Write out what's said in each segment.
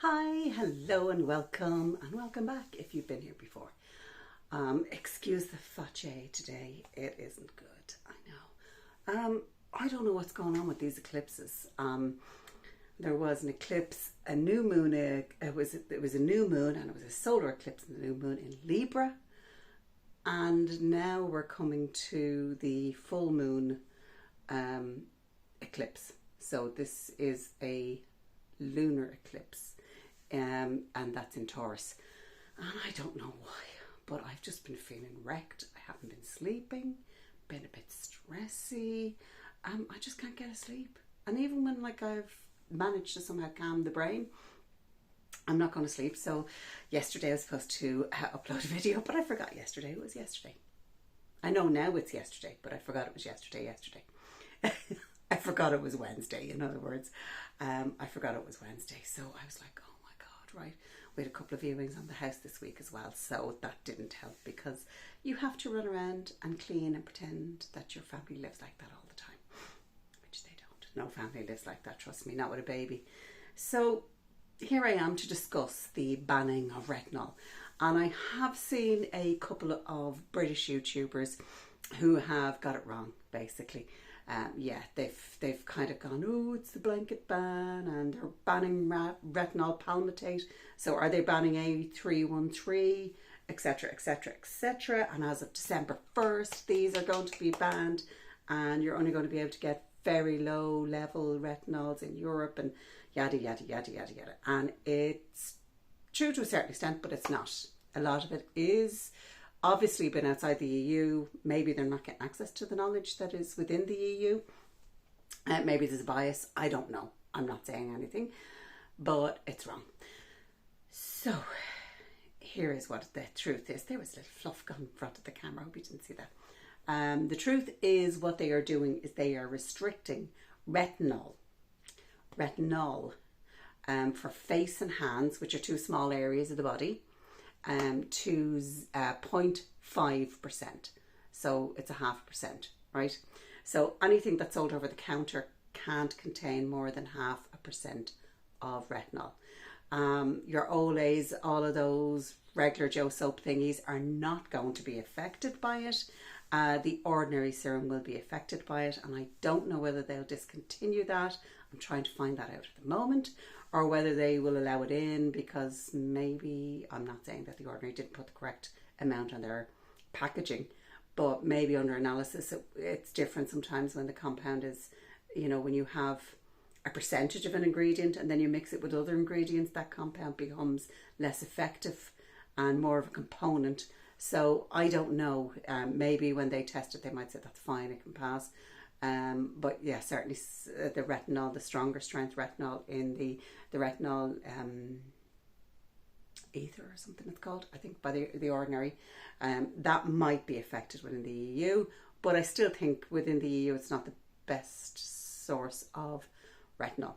Hi, hello and welcome back if you've been here before. Excuse the facie today, it isn't good, I know. I don't know what's going on with these eclipses. There was an eclipse, a new moon, it was a new moon and it was a solar eclipse in the new moon in Libra. And now we're coming to the full moon eclipse. So this is a lunar eclipse. And that's in Taurus, and I don't know why, but I've just been feeling wrecked. I haven't been sleeping, been a bit stressy. I just can't get asleep, and even when I've managed to somehow calm the brain, I'm not going to sleep. So yesterday I was supposed to upload a video, but I forgot yesterday. It was yesterday. I know now it's yesterday, but I forgot it was yesterday. I forgot it was Wednesday, in other words. I forgot it was Wednesday, so I was like, oh my God, right. We had a couple of viewings on the house this week as well, so that didn't help because you have to run around and clean and pretend that your family lives like that all the time, which they don't. No family lives like that, trust me, not with a baby. So here I am to discuss the banning of retinol. And I have seen a couple of British YouTubers who have got it wrong, basically. They've kind of gone, oh, it's the blanket ban, and they're banning retinol palmitate. So are they banning A313, etc., etc., etc.? And as of December 1st, these are going to be banned, and you're only going to be able to get very low level retinols in Europe, and yada yada yada yada yada. And it's true to a certain extent, but it's not. A lot of it is obviously been outside the EU. Maybe they're not getting access to the knowledge that is within the EU. Maybe there's a bias. I don't know. I'm not saying anything, but it's wrong. So here is what the truth is. There was a little fluff gun in front of the camera. I hope you didn't see that. The truth is what they are doing is they are restricting retinol for face and hands, which are two small areas of the body, to 0.5%. So it's a 0.5%, right? So anything that's sold over the counter can't contain more than 0.5% of retinol. Your Olays, all of those regular Joe soap thingies are not going to be affected by it. The ordinary serum will be affected by it, and I don't know whether they'll discontinue that. I'm trying to find that out at the moment, or whether they will allow it in because maybe, I'm not saying that the ordinary didn't put the correct amount on their packaging, but maybe under analysis it's different sometimes when the compound is, when you have a percentage of an ingredient and then you mix it with other ingredients, that compound becomes less effective and more of a component. So I don't know, maybe when they test it they might say that's fine, it can pass. But yeah, certainly the retinol, the stronger strength retinol in the retinol ether or something it's called, I think, by the ordinary, that might be affected within the EU, but I still think within the EU it's not the best source of retinol.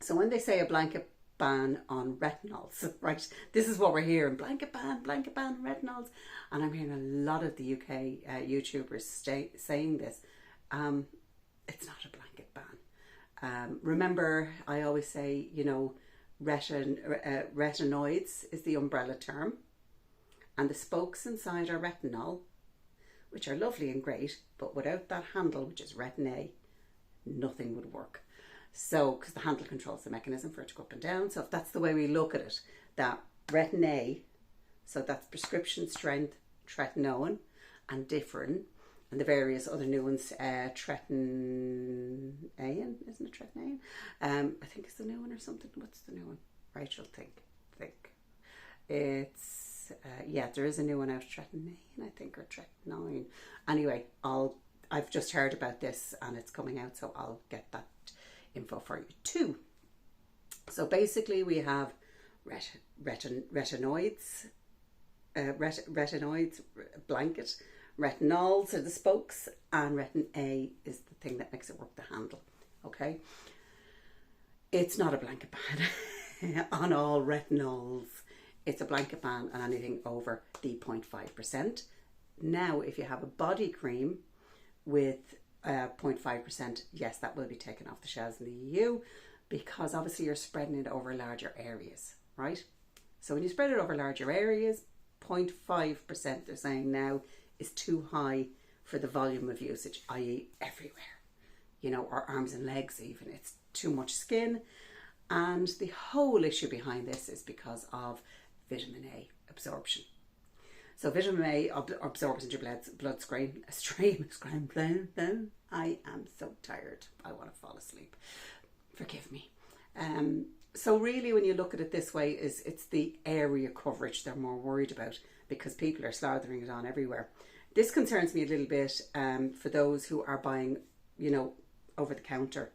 So when they say a blanket ban on retinols, right, this is what we're hearing, blanket ban retinols, and I'm hearing a lot of the UK YouTubers saying this. It's not a blanket ban. Remember, I always say, retinoids is the umbrella term, and the spokes inside are retinol, which are lovely and great, but without that handle, which is retin A, nothing would work. So, because the handle controls the mechanism for it to go up and down. So if that's the way we look at it, that retin A, so that's prescription strength tretinoin and differin, and the various other new ones, Tretinoin, isn't it Tretinoin? I think it's the new one or something. What's the new one? Rachel, think. It's, there is a new one out, Tretinoin, I think, or Tretinoin. Anyway, I've just heard about this and it's coming out, so I'll get that info for you too. So basically we have retinoids, blanket, retinols are the spokes, and retin A is the thing that makes it work, the handle. Okay, it's not a blanket ban on all retinols. It's a blanket ban on anything over the 0.5%. Now, if you have a body cream with 0.5%, yes, that will be taken off the shelves in the EU. because obviously you're spreading it over larger areas, right? So when you spread it over larger areas, 0.5% they're saying now is too high for the volume of usage, i.e. everywhere, you know, or arms and legs even. It's too much skin. And the whole issue behind this is because of vitamin A absorption. So vitamin A absorbs into your bloodstream. I am so tired. I want to fall asleep. Forgive me. So really, when you look at it this way, it's the area coverage they're more worried about, because people are slathering it on everywhere. This concerns me a little bit for those who are buying, you know, over-the-counter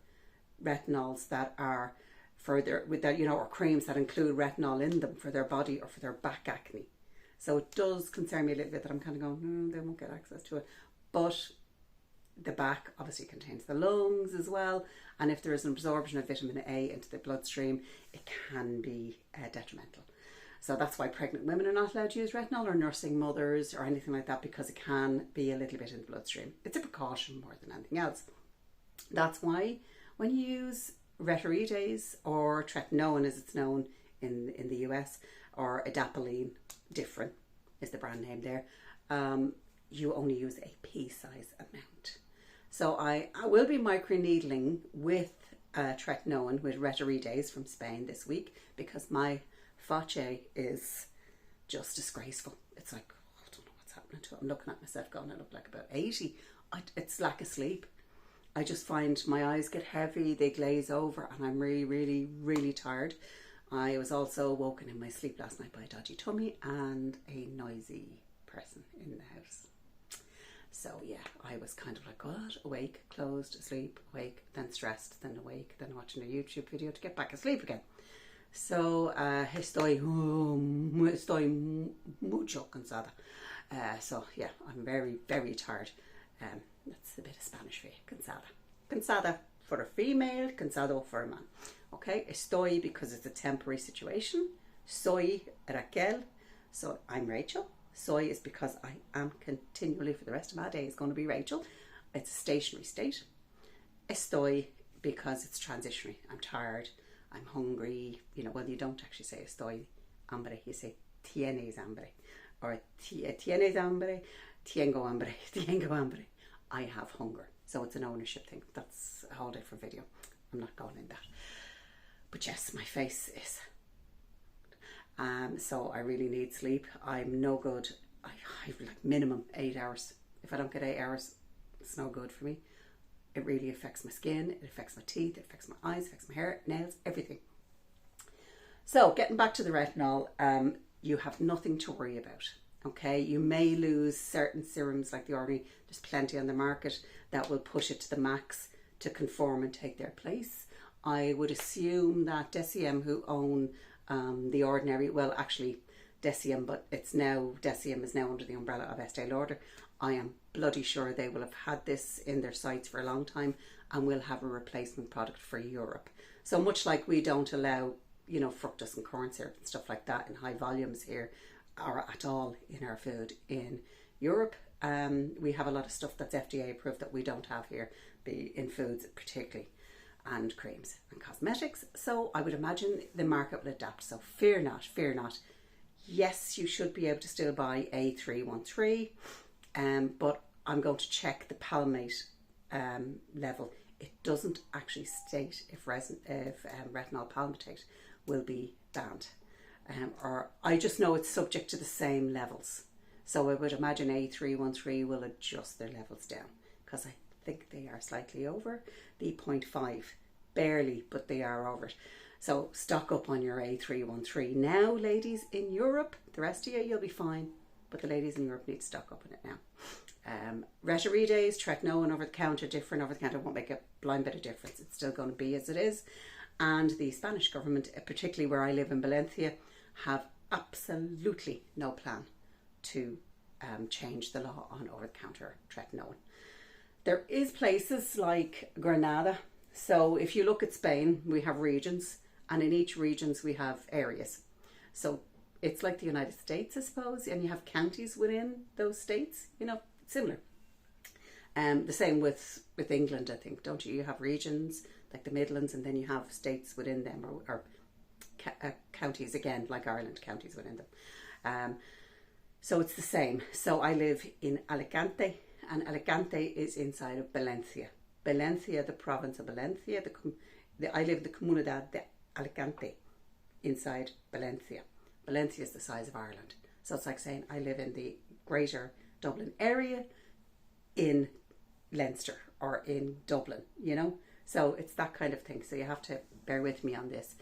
retinols that are further with that, you know, or creams that include retinol in them for their body or for their back acne. So it does concern me a little bit that I'm kind of going, they won't get access to it. But the back obviously contains the lungs as well. And if there is an absorption of vitamin A into the bloodstream, it can be detrimental. So that's why pregnant women are not allowed to use retinol, or nursing mothers or anything like that, because it can be a little bit in the bloodstream. It's a precaution more than anything else. That's why when you use Retinoids, or Tretinoin as it's known in the US, or Adapalene, different is the brand name there, you only use a pea-size amount. So I will be microneedling with Tretinoin with Retinoids from Spain this week, because my face is just disgraceful. It's like, I don't know what's happening to it. I'm looking at myself going, I look like about 80. It's lack of sleep. I just find my eyes get heavy, they glaze over, and I'm really, really, really tired. I was also woken in my sleep last night by a dodgy tummy and a noisy person in the house. So yeah, I was kind of like, what? Awake, closed, asleep, awake, then stressed, then awake, then watching a YouTube video to get back asleep again. So estoy mucho cansada. So yeah, I'm very, very tired. That's a bit of Spanish for you, cansada. Cansada for a female, cansado for a man. Okay, estoy because it's a temporary situation. Soy Raquel, so I'm Rachel. Soy is because I am continually for the rest of my days going to be Rachel. It's a stationary state. Estoy because it's transitionary. I'm tired, I'm hungry. You know, well, you don't actually say estoy hambre, you say tienes hambre, or tienes hambre, tengo hambre, tengo hambre. I have hunger. So it's an ownership thing. That's a whole different video. I'm not going in that. But yes, my face is. So I really need sleep. I'm no good. I like minimum 8 hours. If I don't get 8 hours, it's no good for me. It really affects my skin. It affects my teeth. It affects my eyes. It affects my hair, nails, everything. So getting back to the retinol, you have nothing to worry about. Okay, you may lose certain serums like the Ordinary. There's plenty on the market that will push it to the max to conform and take their place. I would assume that Deciem, who own the Ordinary, well, actually Deciem, but it's now, Deciem is now under the umbrella of Estee Lauder. I am bloody sure they will have had this in their sites for a long time and will have a replacement product for Europe. So much like we don't allow, you know, fructose and corn syrup and stuff like that in high volumes here, or at all in our food in Europe. We have a lot of stuff that's FDA approved that we don't have here, in foods particularly, and creams and cosmetics. So I would imagine the market will adapt. So fear not, fear not. Yes, you should be able to still buy A313, but I'm going to check the palmate level. It doesn't actually state if retinol palmitate will be banned. Or I just know it's subject to the same levels. So I would imagine A313 will adjust their levels down, because I think they are slightly over the 0.5, barely, but they are over it. So stock up on your A313 now, ladies in Europe. The rest of you, you'll be fine, but the ladies in Europe need to stock up on it now. Retinoids, Tretinoin over the counter, different over the counter, won't make a blind bit of difference. It's still going to be as it is. And the Spanish government, particularly where I live in Valencia, have absolutely no plan to change the law on over-the-counter Tretinoin. There is places like Granada. So if you look at Spain, we have regions, and in each regions we have areas. So it's like the United States, I suppose, and you have counties within those states, you know, similar. The same with England, I think, don't you? You have regions like the Midlands, and then you have states within them, or counties again, like Ireland, counties within them. So it's the same. So I live in Alicante, and Alicante is inside of Valencia. Valencia, the province of Valencia. I live in the Comunidad de Alicante, inside Valencia. Valencia is the size of Ireland. So it's like saying I live in the greater Dublin area in Leinster or in Dublin, you know. So it's that kind of thing. So you have to bear with me on this.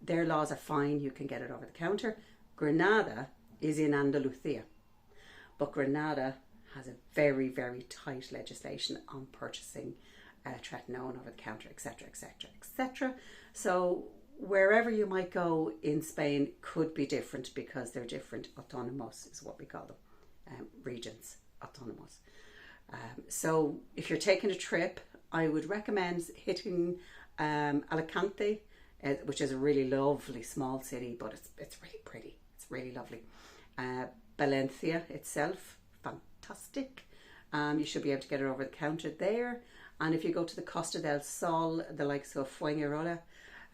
Their laws are fine. You can get it over the counter. Granada is in Andalusia. But Granada has a very, very tight legislation on purchasing tretinoin over the counter, etc., etc., etc. So wherever you might go in Spain could be different, because they're different. Autonomos is what we call them, regions, autonomos. So if you're taking a trip, I would recommend hitting Alicante, which is a really lovely small city, but it's really pretty. It's really lovely. Valencia itself, fantastic. You should be able to get it over the counter there. And if you go to the Costa del Sol, the likes of Fuengirola,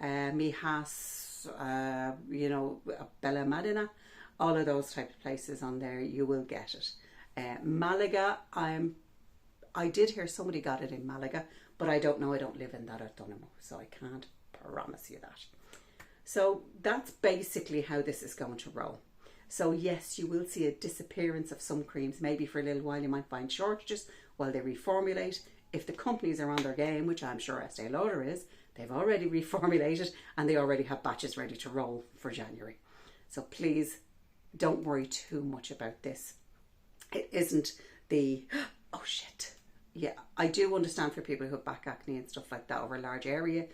Mijas, you know, Bella Madina, all of those type of places on there, you will get it. Malaga, I did hear somebody got it in Malaga, but I don't know. I don't live in that autonomo, so I can't promise you that. So that's basically how this is going to roll. So yes, you will see a disappearance of some creams. Maybe for a little while you might find shortages while they reformulate. If the companies are on their game, which I'm sure Estee Lauder is, they've already reformulated and they already have batches ready to roll for January. So please don't worry too much about this. It isn't the, oh shit. Yeah, I do understand for people who have back acne and stuff like that over a large area,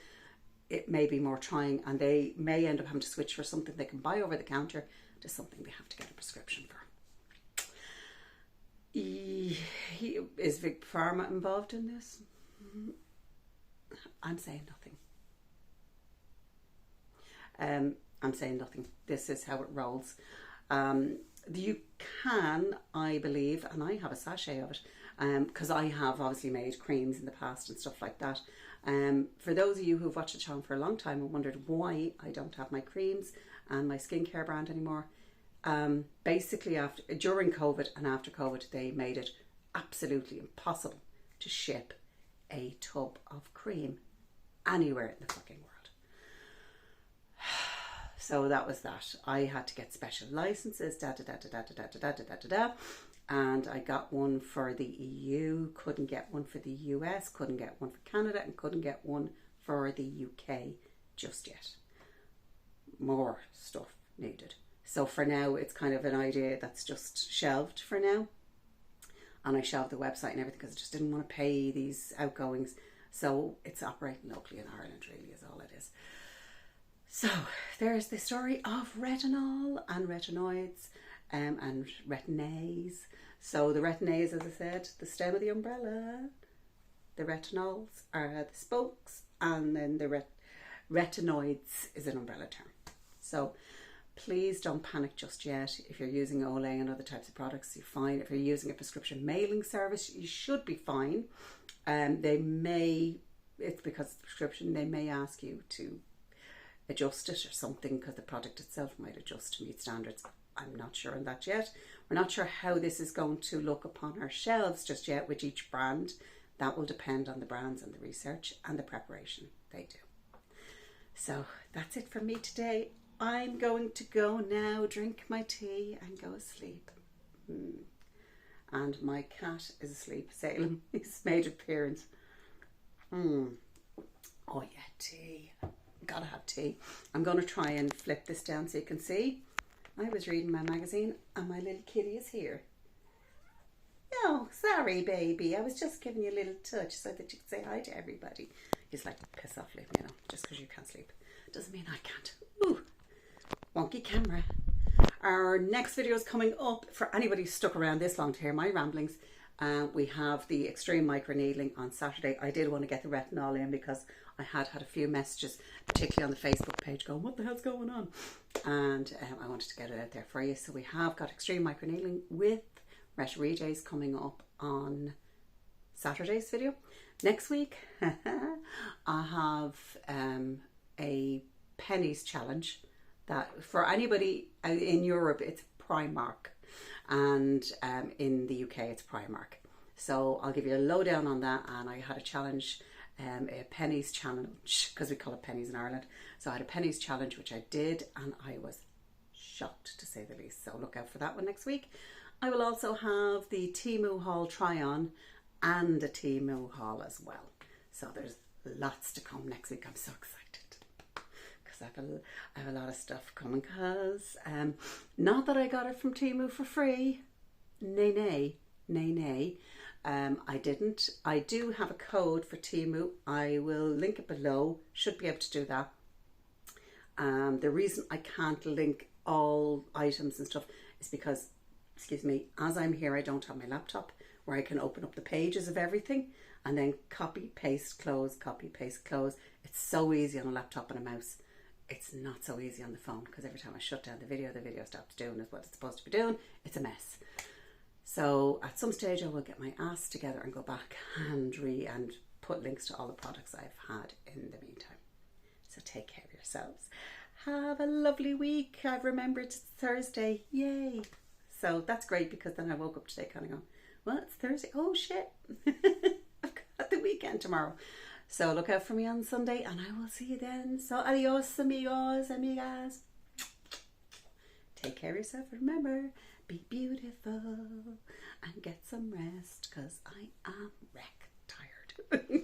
it may be more trying, and they may end up having to switch for something they can buy over the counter to something they have to get a prescription for. Is Big Pharma involved in this? I'm saying nothing. I'm saying nothing. This is how it rolls. You can, I believe, and I have a sachet of it, because I have obviously made creams in the past and stuff like that. For those of you who've watched the channel for a long time and wondered why I don't have my creams and my skincare brand anymore, basically during COVID and after COVID, they made it absolutely impossible to ship a tub of cream anywhere in the fucking world. So that was that. I had to get special licenses, and I got one for the EU, couldn't get one for the US, couldn't get one for Canada, and couldn't get one for the UK just yet. More stuff needed. So for now, it's kind of an idea that's just shelved for now. And I shelved the website and everything because I just didn't want to pay these outgoings. So it's operating locally in Ireland, really, is all it is. So there's the story of retinol and retinoids and retin-As. So the retin-As, as I said, the stem of the umbrella. The retinols are the spokes, and then the retinoids is an umbrella term. So please don't panic just yet. If you're using Olay and other types of products, you're fine. If you're using a prescription mailing service, you should be fine. It's because of the prescription, they may ask you to adjust it or something because the product itself might adjust to meet standards. I'm not sure on that yet. We're not sure how this is going to look upon our shelves just yet with each brand. That will depend on the brands and the research and the preparation they do. So that's it for me today. I'm going to go now, drink my tea and go asleep. And my cat is asleep. Salem, he's made an appearance. Oh yeah, tea. Gotta have tea. I'm going to try and flip this down so you can see. I was reading my magazine and my little kitty is here. Oh, sorry baby, I was just giving you a little touch so that you could say hi to everybody. He's like, piss off, leave me alone. Just because you can't sleep doesn't mean I can't. Ooh, wonky camera. Our next video is coming up. For anybody who's stuck around this long to hear my ramblings, we have the extreme microneedling on Saturday. I did want to get the retinol in because I had a few messages, particularly on the Facebook page, going, what the hell's going on? And I wanted to get it out there for you. So we have got extreme microneedling with Ret Redays coming up on Saturday's video. Next week, I have a pennies challenge that for anybody in Europe, it's Primark, and in the UK, it's Primark. So I'll give you a lowdown on that. And I had a challenge, a pennies challenge, because we call it pennies in Ireland. So I had a pennies challenge, which I did, and I was shocked to say the least. So look out for that one next week. I will also have the Temu haul try on and a Temu haul as well. So there's lots to come next week. I'm so excited because I have a lot of stuff coming. Because not that I got it from Temu for free. Nay. I didn't. I do have a code for Temu. I will link it below. Should be able to do that. The reason I can't link all items and stuff is because, excuse me, as I'm here, I don't have my laptop where I can open up the pages of everything and then copy, paste, close, copy, paste, close. It's so easy on a laptop and a mouse. It's not so easy on the phone because every time I shut down the video stops doing what it's supposed to be doing. It's a mess. So at some stage I will get my ass together and go back and put links to all the products I've had in the meantime. So take care of yourselves. Have a lovely week. I've remembered it's Thursday. Yay. So that's great because then I woke up today kind of going, well, it's Thursday. Oh shit. I've got the weekend tomorrow. So look out for me on Sunday and I will see you then. So adios amigos, amigas. Take care of yourself. Remember, be beautiful and get some rest because I am wreck tired.